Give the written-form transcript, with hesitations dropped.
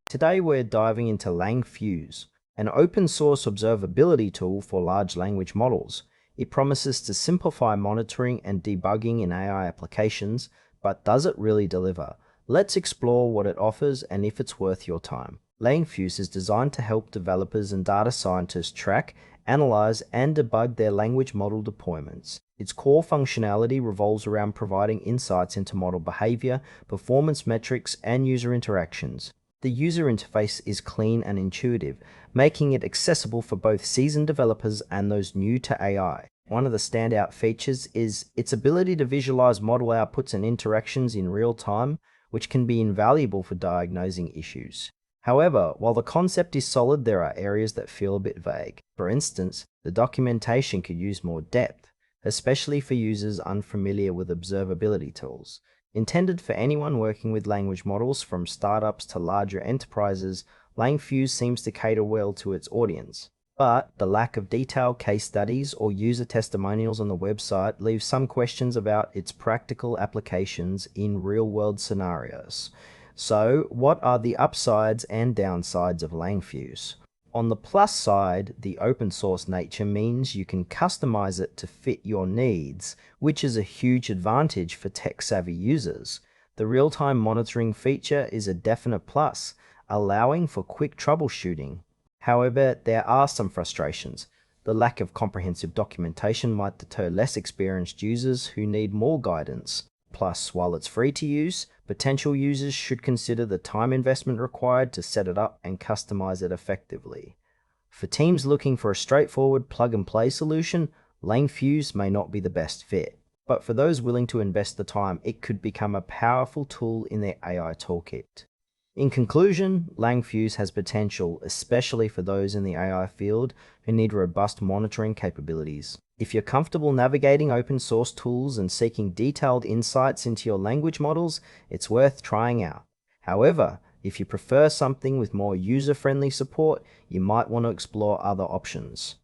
Today we're diving into LangFuse, an open source observability tool for large language models. It promises to simplify monitoring and debugging in AI applications, but does it really deliver? Let's explore what it offers and if it's worth your time. LangFuse is designed to help developers and data scientists track, analyze, and debug their language model deployments. Its core functionality revolves around providing insights into model behavior, performance metrics, and user interactions. The user interface is clean and intuitive, making it accessible for both seasoned developers and those new to AI. One of the standout features is its ability to visualize model outputs and interactions in real time, which can be invaluable for diagnosing issues. However, while the concept is solid, there are areas that feel a bit vague. For instance, the documentation could use more depth, especially for users unfamiliar with observability tools. Intended for anyone working with language models from startups to larger enterprises, LangFuse seems to cater well to its audience. But the lack of detailed case studies or user testimonials on the website leaves some questions about its practical applications in real-world scenarios. So, what are the upsides and downsides of LangFuse? On the plus side, the open source nature means you can customize it to fit your needs, which is a huge advantage for tech-savvy users. The real-time monitoring feature is a definite plus, allowing for quick troubleshooting. However, there are some frustrations. The lack of comprehensive documentation might deter less experienced users who need more guidance. Plus, while it's free to use, potential users should consider the time investment required to set it up and customize it effectively. For teams looking for a straightforward plug-and-play solution, LangFuse may not be the best fit. But for those willing to invest the time, it could become a powerful tool in their AI toolkit. In conclusion, LangFuse has potential, especially for those in the AI field who need robust monitoring capabilities. If you're comfortable navigating open source tools and seeking detailed insights into your language models, it's worth trying out. However, if you prefer something with more user-friendly support, you might want to explore other options.